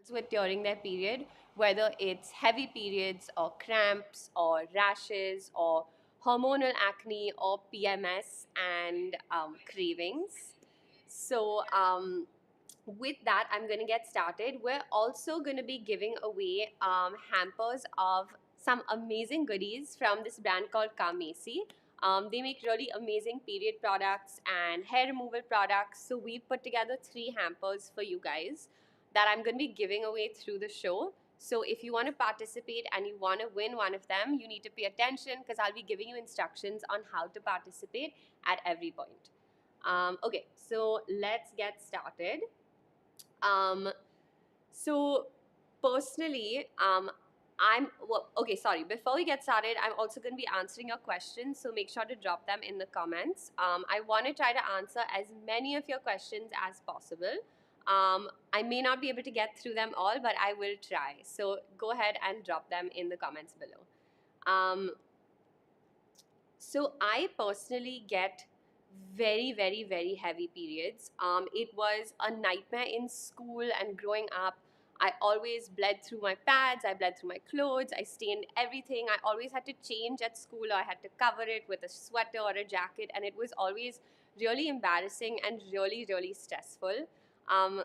with during their period, whether it's heavy periods or cramps or rashes or hormonal acne or PMS and cravings. So, with that, I'm going to get started. We're also going to be giving away hampers of some amazing goodies from this brand called Carmesi. They make really amazing period products and hair removal products. So we've put together 3 hampers for you guys that I'm going to be giving away through the show. So if you want to participate and you want to win one of them, you need to pay attention because I'll be giving you instructions on how to participate at every point. Okay, so let's get started. Um, so personally, okay, sorry. Before we get started, I'm also going to be answering your questions, so make sure to drop them in the comments. I want to try to answer as many of your questions as possible. I may not be able to get through them all, but I will try. So go ahead and drop them in the comments below. So I personally get very heavy periods. It was a nightmare in school and growing up. I always bled through my pads, I bled through my clothes, I stained everything. I always had to change at school, or I had to cover it with a sweater or a jacket, and it was always really embarrassing and really stressful. Um,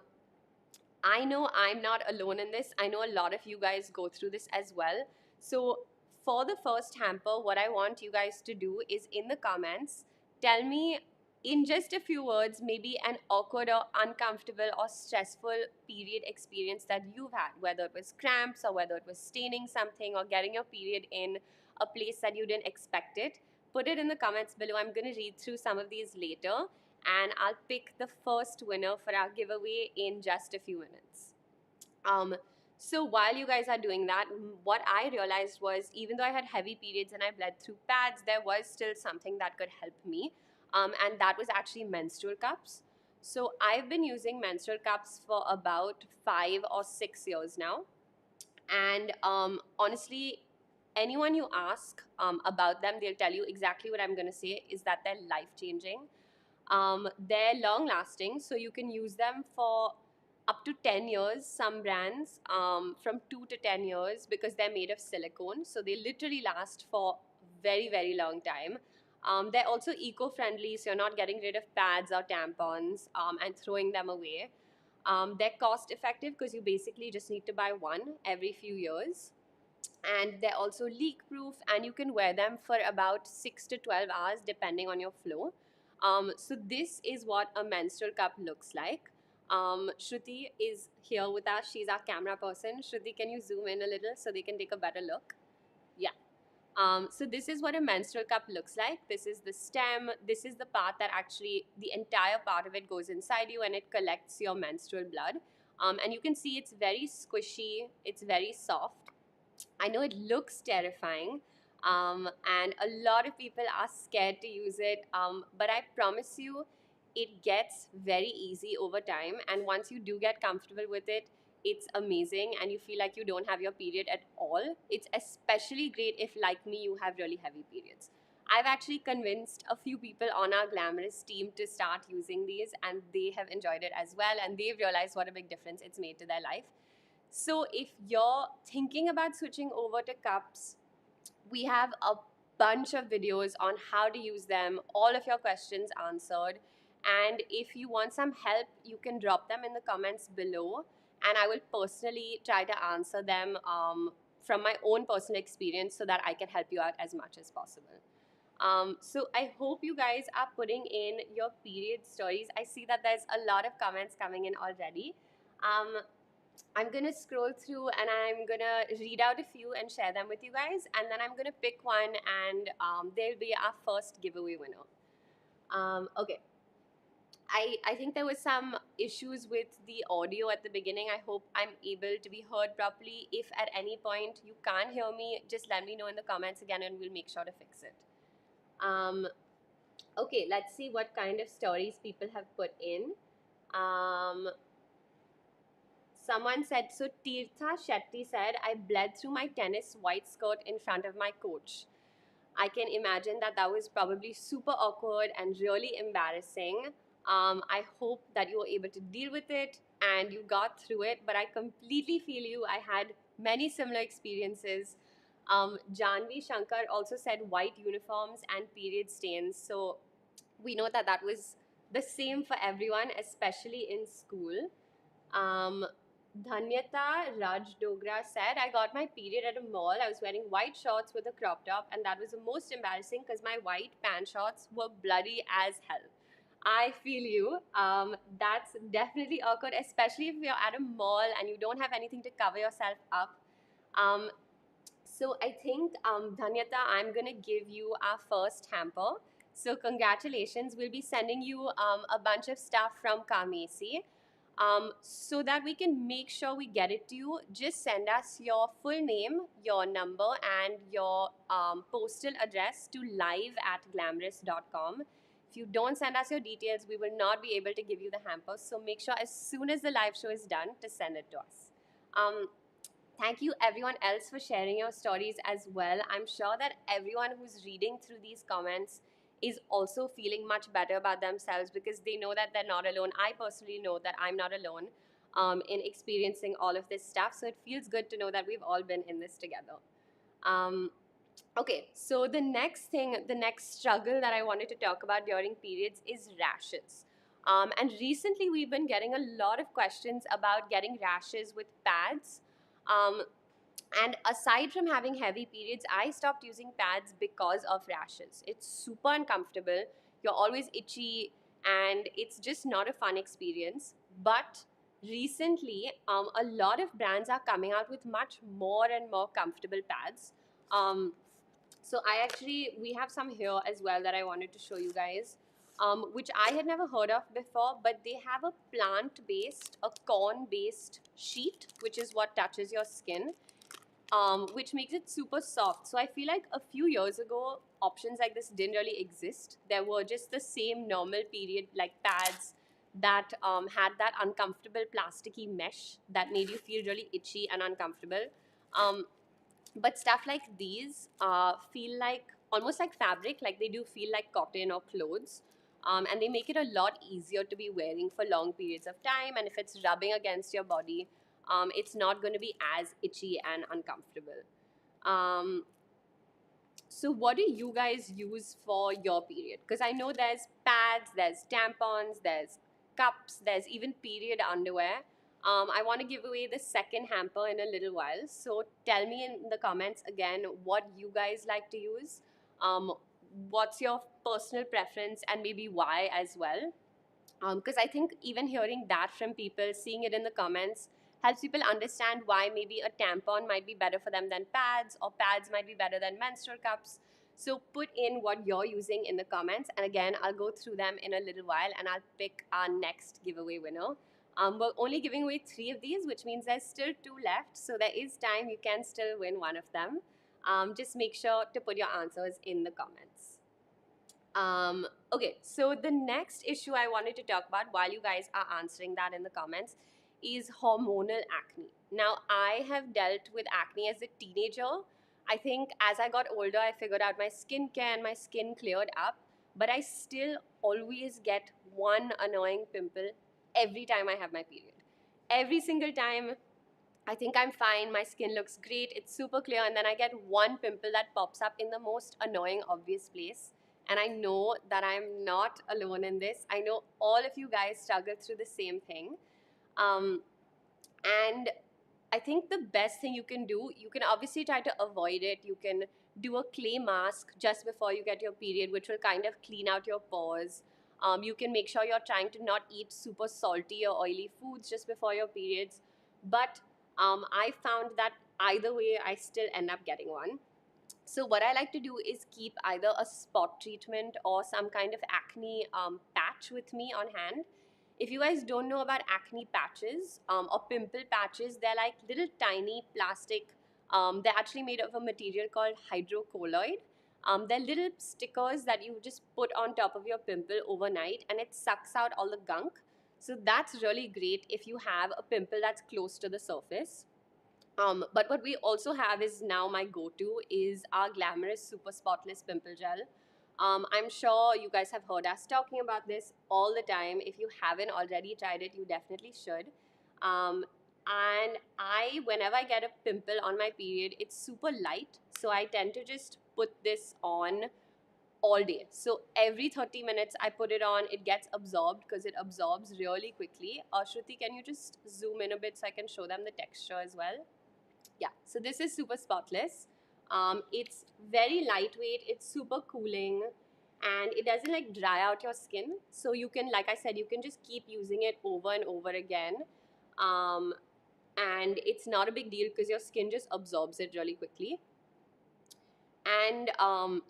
I know I'm not alone in this. I know a lot of you guys go through this as well. So, for the first hamper, what I want you guys to do is in the comments, tell me in just a few words, maybe an awkward or uncomfortable or stressful period experience that you've had, whether it was cramps or whether it was staining something or getting your period in a place that you didn't expect it. Put it in the comments below. I'm going to read through some of these later, and I'll pick the first winner for our giveaway in just a few minutes. So while you guys are doing that, what I realized was even though I had heavy periods and I bled through pads, there was still something that could help me, and that was actually menstrual cups. So I've been using menstrual cups for about 5 or 6 years now, and honestly, anyone you ask about them, they'll tell you exactly what I'm going to say is that they're life changing. They're long lasting, so you can use them for up to 10 years. Some brands from 2 to 10 years because they're made of silicone, so they literally last for very long time. They're also eco-friendly, so you're not getting rid of pads or tampons and throwing them away. They're cost effective because you basically just need to buy one every few years, and they're also leak proof, and you can wear them for about 6 to 12 hours depending on your flow. So this is what a menstrual cup looks like. Shruti is here with us. She's our camera person. Shruti, can you zoom in a little so they can take a better look? Yeah. So this is what a menstrual cup looks like. This is the stem. This is the part that actually the entire part of it goes inside you and it collects your menstrual blood. And you can see it's very squishy. It's very soft. I know it looks terrifying, and a lot of people are scared to use it, but I promise you, it gets very easy over time. And once you do get comfortable with it, it's amazing, and you feel like you don't have your period at all. It's especially great if, like me, you have really heavy periods. I've actually convinced a few people on our Glamrs team to start using these, and they have enjoyed it as well, and they've realized what a big difference it's made to their life. So if you're thinking about switching over to cups, we have a bunch of videos on how to use them, all of your questions answered. And if you want some help, you can drop them in the comments below, and I will personally try to answer them from my own personal experience so that I can help you out as much as possible. So I hope you guys are putting in your period stories. I see that there's a lot of comments coming in already. I'm going to scroll through and I'm going to read out a few and share them with you guys. And then I'm going to pick one, and they'll be our first giveaway winner. Okay. I think there was some issues with the audio at the beginning. I hope I'm able to be heard properly. If at any point you can't hear me, just let me know in the comments again and we'll make sure to fix it. Okay, let's see what kind of stories people have put in. Someone said, so Tirtha Shetty said, I bled through my tennis white skirt in front of my coach. I can imagine that that was probably super awkward and really embarrassing. I hope that you were able to deal with it and you got through it, but I completely feel you. I had many similar experiences. Janvi Shankar also said white uniforms and period stains. So we know that that was the same for everyone, especially in school. Um, Dhanyata Raj Dogra said, I got my period at a mall. I was wearing white shorts with a crop top, and that was the most embarrassing because my white pant shorts were bloody as hell. I feel you. That's definitely awkward, especially if you're at a mall and you don't have anything to cover yourself up. Um, so I think, Dhanyata, I'm going to give you our first hamper. So congratulations. We'll be sending you a bunch of stuff from Carmesi. So that we can make sure we get it to you. Just send us your full name, your number, and your postal address to live@glamrs.com. If you don't send us your details, we will not be able to give you the hamper. So make sure as soon as the live show is done to send it to us. Thank you everyone else for sharing your stories as well. I'm sure that everyone who's reading through these comments is also feeling much better about themselves because they know that they're not alone. I personally know that I'm not alone in experiencing all of this stuff. So it feels good to know that we've all been in this together. Um, okay, so the next thing, the next struggle that I wanted to talk about during periods is rashes. And recently we've been getting a lot of questions about getting rashes with pads. Um, and aside from having heavy periods, I stopped using pads because of rashes. It's super uncomfortable. You're always itchy, and it's just not a fun experience. But recently, a lot of brands are coming out with much more and more comfortable pads. Um, so we have some here as well that I wanted to show you guys, which I had never heard of before, but they have a plant-based, a corn-based sheet, which is what touches your skin, which makes it super soft. So I feel like a few years ago, options like this didn't really exist. There were just the same normal period like pads that had that uncomfortable plasticky mesh that made you feel really itchy and uncomfortable. Um, but stuff like these feel like almost like fabric, like they do feel like cotton or clothes. And they make it a lot easier to be wearing for long periods of time. And if it's rubbing against your body, it's not going to be as itchy and uncomfortable. Um, so, what do you guys use for your period? Because I know there's pads, there's tampons, there's cups, there's even period underwear. I want to give away the second hamper in a little while. So, tell me in the comments again what you guys like to use. What's your personal preference and maybe why as well? Because I think even hearing that from people, seeing it in the comments, helps people understand why maybe a tampon might be better for them than pads, or pads might be better than menstrual cups. So put in what you're using in the comments, and again, I'll go through them in a little while, and I'll pick our next giveaway winner. We're only giving away 3 of these, which means there's still 2 left, so there is time. You can still win one of them. Just make sure to put your answers in the comments. Okay, so the next issue I wanted to talk about while you guys are answering that in the comments is hormonal acne. Now, I have dealt with acne as a teenager. I think as I got older, I figured out my skincare and my skin cleared up, but I still always get one annoying pimple every time I have my period. Every single time, I think I'm fine, my skin looks great, it's super clear, and then I get one pimple that pops up in the most annoying, obvious place. And I know that I'm not alone in this. I know all of you guys struggle through the same thing. Um, and I think the best thing you can do, you can obviously try to avoid it. You can do a clay mask just before you get your period, which will kind of clean out your pores. You can make sure you're trying to not eat super salty or oily foods just before your periods. But I found that either way, I still end up getting one. So what I like to do is keep either a spot treatment or some kind of acne patch with me on hand. If you guys don't know about acne patches or pimple patches, they're like little tiny plastic. They're actually made of a material called hydrocolloid. They're little stickers that you just put on top of your pimple overnight, and it sucks out all the gunk. So that's really great if you have a pimple that's close to the surface. But what we also have is now my go-to is our Glamrs Super Spotless Pimple Gel. I'm sure you guys have heard us talking about this all the time. If you haven't already tried it, you definitely should. Um, and whenever I get a pimple on my period, it's super light, so I tend to just put this on all day. So every 30 minutes I put it on, it gets absorbed because it absorbs really quickly. Shruti, can you just zoom in a bit so I can show them the texture as well? Yeah, so this is super spotless. It's very lightweight, it's super cooling, and it doesn't like dry out your skin. So you can, like I said, you can just keep using it over and over again. Um, and it's not a big deal because your skin just absorbs it really quickly. And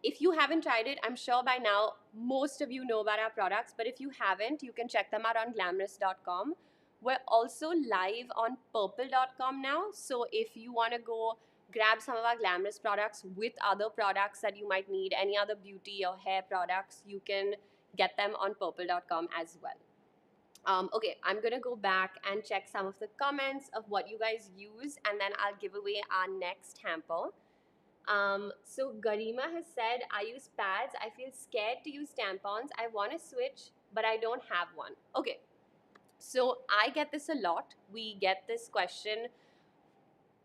if you haven't tried it, I'm sure by now most of you know about our products, but if you haven't, you can check them out on glamrs.com. We're also live on purple.com now, so if you want to go grab some of our Glamrs products with other products that you might need, any other beauty or hair products, you can get them on purple.com as well. Okay, I'm gonna go back and check some of the comments of what you guys use, and then I'll give away our next hamper. So Garima has said, I use pads. I feel scared to use tampons. I want to switch, but I don't have one. Okay, so I get this a lot. We get this question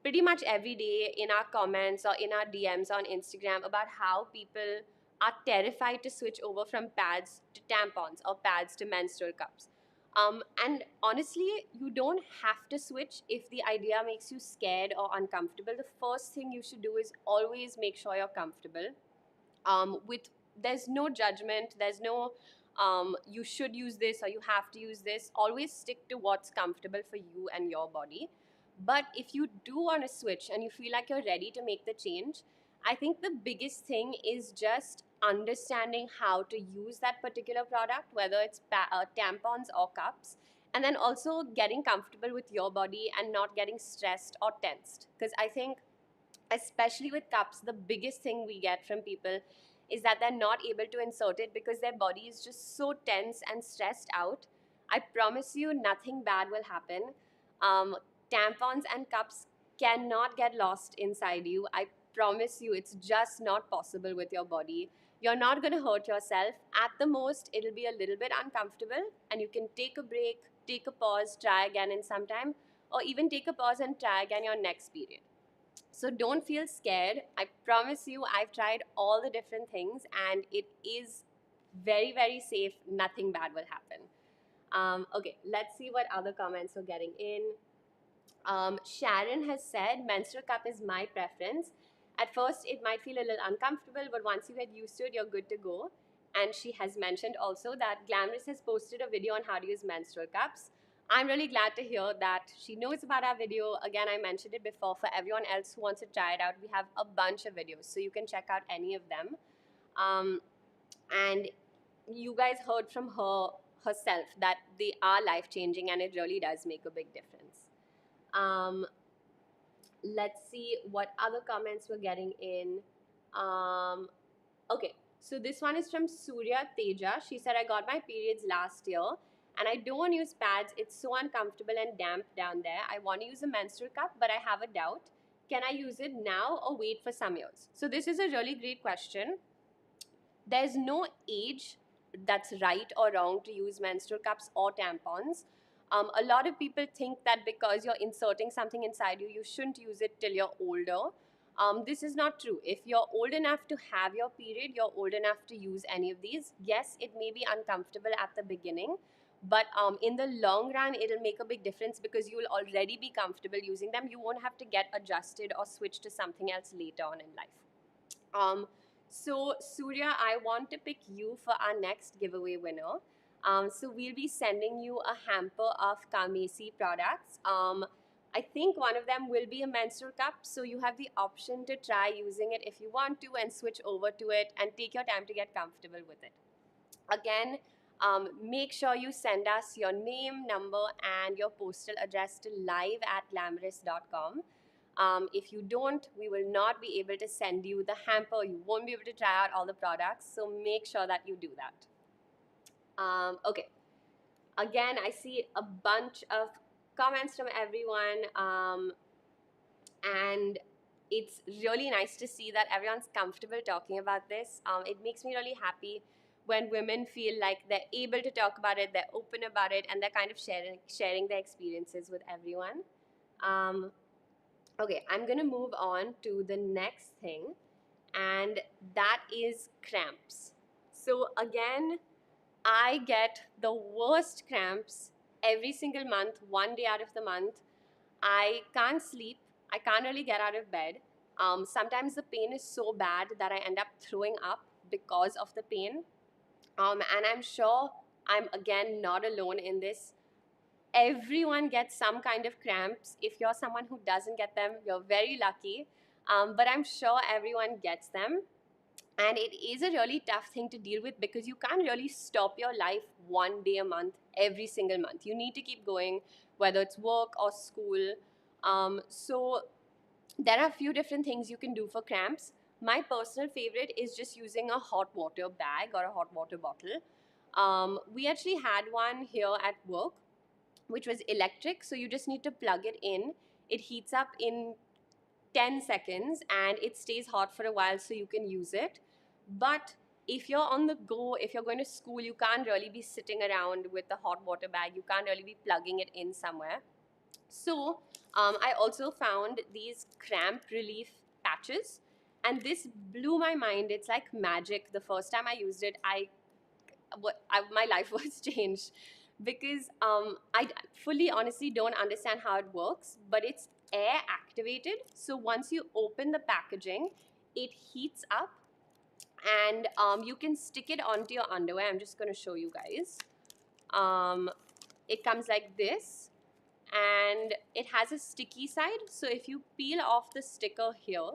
pretty much every day in our comments or in our DMs on Instagram about how people are terrified to switch over from pads to tampons or pads to menstrual cups. And honestly, you don't have to switch if the idea makes you scared or uncomfortable. The first thing you should do is always make sure you're comfortable. With There's no judgment. There's no you should use this or you have to use this. Always stick to what's comfortable for you and your body. But if you do want to switch and you feel like you're ready to make the change, I think the biggest thing is just understanding how to use that particular product, whether it's tampons or cups, and then also getting comfortable with your body and not getting stressed or tensed. Because I think, especially with cups, the biggest thing we get from people is that they're not able to insert it because their body is just so tense and stressed out. I promise you, nothing bad will happen. Um, Tampons and cups cannot get lost inside you. I promise you, it's just not possible with your body. You're not going to hurt yourself. At the most, it'll be a little bit uncomfortable, and you can take a break, take a pause, try again in some time, or even take a pause and try again your next period. So don't feel scared. I promise you, I've tried all the different things and it is very, very safe. Nothing bad will happen. Okay, let's see what other comments we're getting in. Sharon has said, menstrual cup is my preference. At first, it might feel a little uncomfortable, but once you get used to it, you're good to go. And she has mentioned also that Glamrs has posted a video on how to use menstrual cups. I'm really glad to hear that she knows about our video. Again, I mentioned it before. For everyone else who wants to try it out, we have a bunch of videos, so you can check out any of them. And you guys heard from herself that they are life-changing, and it really does make a big difference. Let's see what other comments we're getting in. Okay, so this one is from Surya Teja. She said, I got my periods last year and I don't want to use pads. It's so uncomfortable and damp down there. I want to use a menstrual cup, but I have a doubt. Can I use it now or wait for some years? So this is a really great question. There's no age that's right or wrong to use menstrual cups or tampons. A lot of people think that because you're inserting something inside you, you shouldn't use it till you're older. This is not true. If you're old enough to have your period, you're old enough to use any of these. Yes, it may be uncomfortable at the beginning, but in the long run, it'll make a big difference because you'll already be comfortable using them. You won't have to get adjusted or switch to something else later on in life. So Surya, I want to pick you for our next giveaway winner. So we'll be sending you a hamper of Carmesi products. I think one of them will be a menstrual cup, so you have the option to try using it if you want to and switch over to it and take your time to get comfortable with it. Again, make sure you send us your name, number, and your postal address to live@glamrs.com. If you don't, we will not be able to send you the hamper. You won't be able to try out all the products, so make sure that you do that. Okay. Again, I see a bunch of comments from everyone, and it's really nice to see that everyone's comfortable talking about this. It makes me really happy. when women feel like they're able to talk about it, they're open about it, and they're kind of sharing their experiences with everyone. Um, okay, I'm gonna move on to the next thing, and that is cramps. So again, I get the worst cramps every single month, one day out of the month. I can't sleep. I can't really get out of bed. Sometimes the pain is so bad that I end up throwing up because of the pain. And I'm sure I'm again not alone in this. Everyone gets some kind of cramps. If you're someone who doesn't get them, you're very lucky. But I'm sure everyone gets them. And it is a really tough thing to deal with because you can't really stop your life one day a month, every single month. You need to keep going, whether it's work or school. So there are a few different things you can do for cramps. My personal favorite is just using a hot water bag or a hot water bottle. We actually had one here at work, which was electric. So you just need to plug it in. It heats up in 10 seconds and it stays hot for a while so you can use it. But if you're on the go, if you're going to school, you can't really be sitting around with the hot water bag. You can't really be plugging it in somewhere. So I also found these cramp relief patches, and this blew my mind. It's like magic. The first time I used it, my life was changed because I fully honestly don't understand how it works, but it's air activated. So once you open the packaging, it heats up, and you can stick it onto your underwear. I'm just going to show you guys. It comes like this, and it has a sticky side. So if you peel off the sticker here,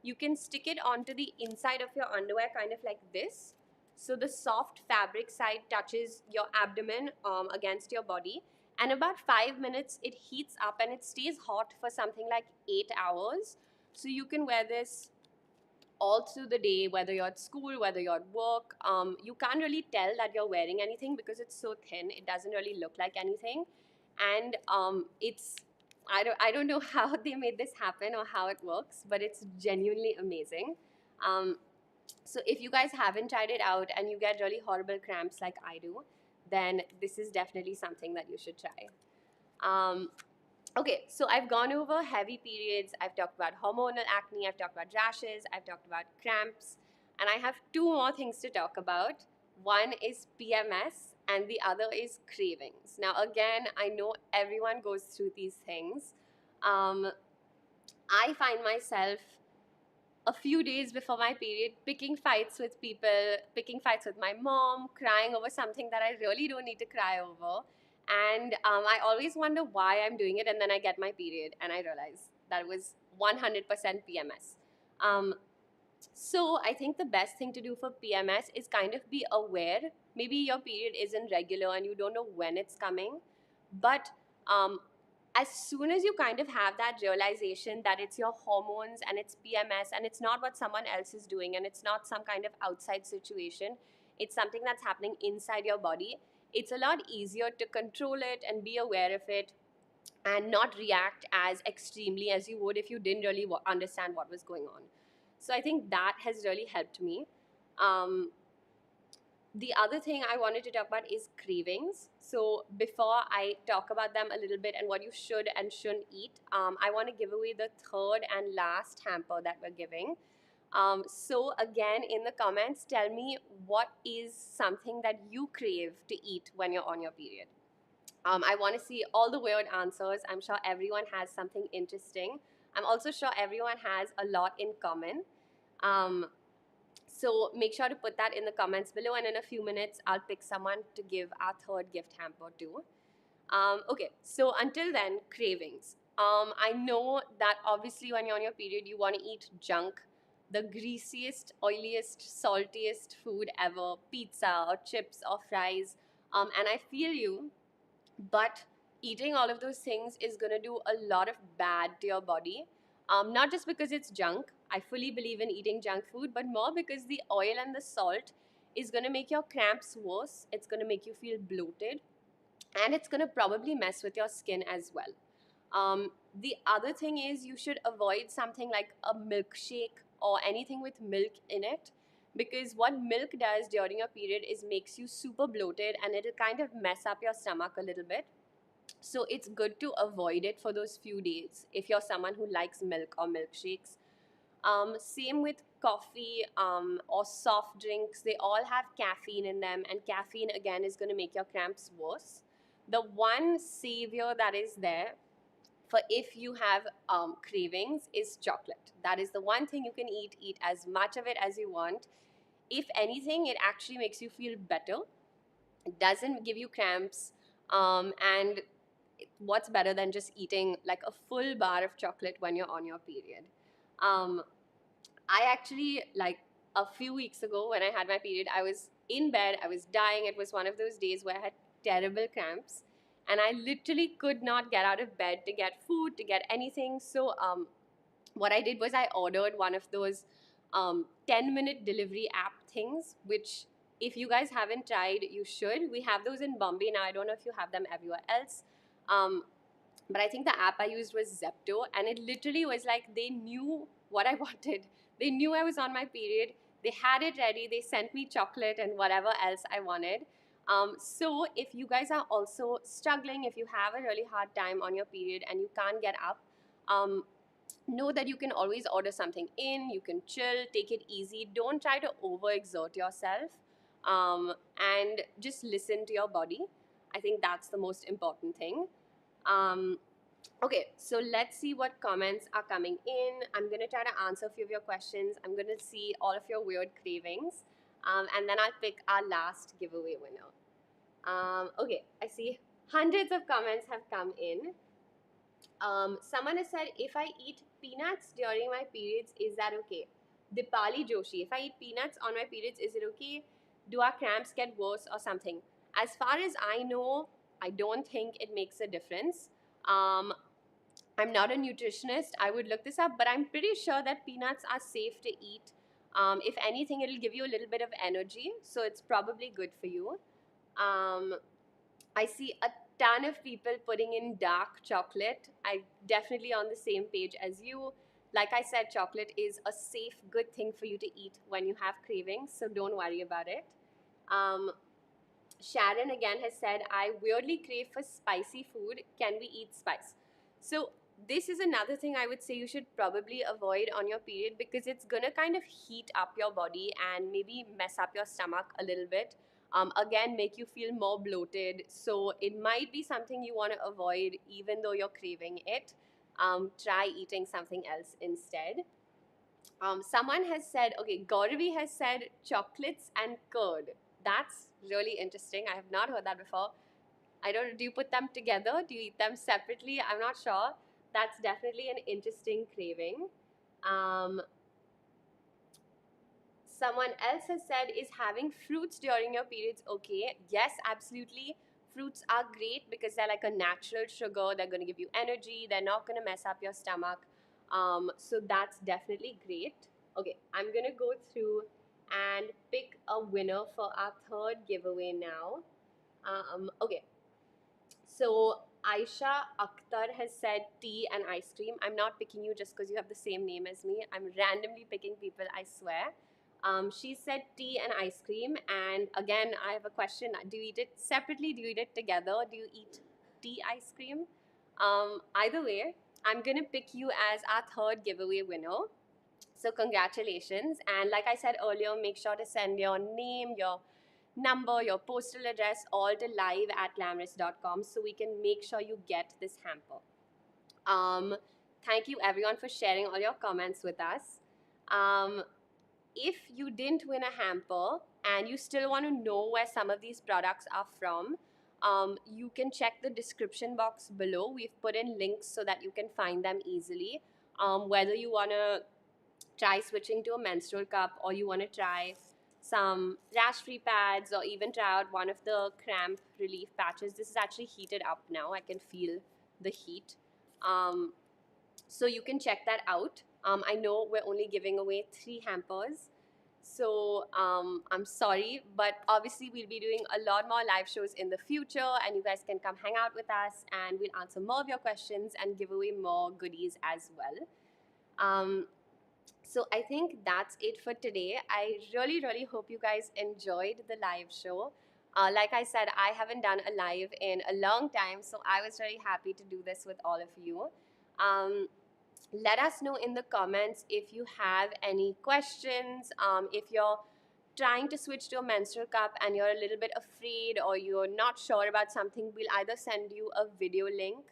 you can stick it onto the inside of your underwear, kind of like this. So the soft fabric side touches your abdomen against your body. And about 5 minutes, it heats up and it stays hot for something like 8 hours. So you can wear this all through the day, whether you're at school, whether you're at work. You can't really tell that you're wearing anything because it's so thin. It doesn't really look like anything. And I don't know how they made this happen or how it works, but it's genuinely amazing. Um, so if you guys haven't tried it out and you get really horrible cramps like I do, then this is definitely something that you should try. Um, okay, so I've gone over heavy periods, I've talked about hormonal acne, I've talked about rashes, I've talked about cramps, and I have two more things to talk about. One is PMS and the other is cravings. Now, again, I know everyone goes through these things. I find myself a few days before my period picking fights with people, picking fights with my mom, crying over something that I really don't need to cry over. And I always wonder why I'm doing it, and then I get my period and I realize that it was 100% PMS. So I think the best thing to do for PMS is kind of be aware. Maybe your period isn't regular and you don't know when it's coming, but as soon as you kind of have that realization that it's your hormones and it's PMS and it's not what someone else is doing and it's not some kind of outside situation, it's something that's happening inside your body, it's a lot easier to control it and be aware of it and not react as extremely as you would if you didn't really understand what was going on. So I think that has really helped me. The other thing I wanted to talk about is cravings. So before I talk about them a little bit and what you should and shouldn't eat, I want to give away the third and last hamper that we're giving. So again, in the comments, tell me what is something that you crave to eat when you're on your period. I want to see all the weird answers. I'm sure everyone has something interesting. I'm also sure everyone has a lot in common. So make sure to put that in the comments below, and in a few minutes, I'll pick someone to give our third gift hamper to. Okay, so until then, cravings. I know that obviously when you're on your period, you want to eat junk, the greasiest, oiliest, saltiest food ever, pizza or chips or fries. And I feel you, but eating all of those things is going to do a lot of bad to your body. Not just because it's junk. I fully believe in eating junk food, but more because the oil and the salt is going to make your cramps worse. It's going to make you feel bloated, and it's going to probably mess with your skin as well. The other thing is you should avoid something like a milkshake or anything with milk in it, because what milk does during your period is makes you super bloated, and it'll kind of mess up your stomach a little bit. So it's good to avoid it for those few days if you're someone who likes milk or milkshakes. Same with coffee or soft drinks. They all have caffeine in them, and caffeine again is going to make your cramps worse. The one savior that is there for if you have cravings is chocolate. That is the one thing you can eat. Eat as much of it as you want. If anything, it actually makes you feel better. It doesn't give you cramps. And what's better than just eating like a full bar of chocolate when you're on your period? Um, I actually, like a few weeks ago when I had my period, I was in bed, I was dying. It was one of those days where I had terrible cramps, and I literally could not get out of bed to get food, to get anything. So, what I did was I ordered one of those 10-minute delivery app things, which if you guys haven't tried, you should. We have those in Bombay now. I don't know if you have them everywhere else. Um, but I think the app I used was Zepto, and it literally was like they knew what I wanted. They knew I was on my period. They had it ready. They sent me chocolate and whatever else I wanted. So if you guys are also struggling, if you have a really hard time on your period and you can't get up, know that you can always order something in. You can chill, take it easy. Don't try to overexert yourself, and just listen to your body. I think that's the most important thing. Um, okay, so let's see what comments are coming in. I'm going to try to answer a few of your questions. I'm going to see all of your weird cravings. And then I'll pick our last giveaway winner. Okay, I see hundreds of comments have come in. Someone has said, if I eat peanuts during my periods, is that okay? Dipali Joshi, if I eat peanuts on my periods, is it okay? Do our cramps get worse or something? As far as I know, I don't think it makes a difference. I'm not a nutritionist. I would look this up, but I'm pretty sure that peanuts are safe to eat. If anything, it'll give you a little bit of energy, so it's probably good for you. I see a ton of people putting in dark chocolate. I'm definitely on the same page as you. Like I said, chocolate is a safe, good thing for you to eat when you have cravings, so don't worry about it. Um, Sharon again has said, I weirdly crave for spicy food. Can we eat spice? So this is another thing I would say you should probably avoid on your period, because it's gonna kind of heat up your body and maybe mess up your stomach a little bit. Again, make you feel more bloated. So it might be something you want to avoid even though you're craving it. Try eating something else instead. Someone has said, okay, Gauravi has said chocolates and curd. That's really interesting. I have not heard that before. I don't know, do you put them together? Do you eat them separately? I'm not sure. That's definitely an interesting craving. Um, Someone else has said, is having fruits during your periods okay? Yes, absolutely. Fruits are great because they're like a natural sugar. They're going to give you energy. They're not going to mess up your stomach. So that's definitely great. Okay, I'm going to go through and pick a winner for our third giveaway now. Okay, so Ayesha Akhtar has said tea and ice cream. I'm not picking you just because you have the same name as me. I'm randomly picking people, I swear. She said tea and ice cream. And again, I have a question. Do you eat it separately? Do you eat it together? Do you eat tea ice cream? Either way, I'm going to pick you as our third giveaway winner. So congratulations. And like I said earlier, make sure to send your name, your number, your postal address, all to live@glamrs.com so we can make sure you get this hamper. Thank you everyone for sharing all your comments with us. If you didn't win a hamper and you still want to know where some of these products are from, you can check the description box below. We've put in links so that you can find them easily. Whether you want to try switching to a menstrual cup, or you want to try some rash-free pads, or even try out one of the cramp relief patches. This is actually heated up now. I can feel the heat. So you can check that out. I know we're only giving away 3 hampers. So I'm sorry, but obviously we'll be doing a lot more live shows in the future, and you guys can come hang out with us, and we'll answer more of your questions and give away more goodies as well. So I think that's it for today. I really, really hope you guys enjoyed the live show. Like I said, I haven't done a live in a long time, so I was really happy to do this with all of you. Um, Let us know in the comments if you have any questions. If you're trying to switch to a menstrual cup and you're a little bit afraid or you're not sure about something, we'll either send you a video link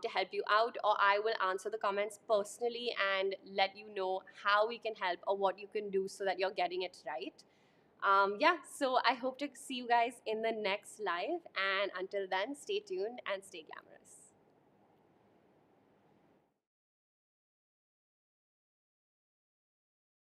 to help you out, or I will answer the comments personally and let you know how we can help or what you can do so that you're getting it right. Yeah, so I hope to see you guys in the next live, and until then, stay tuned and stay glamorous.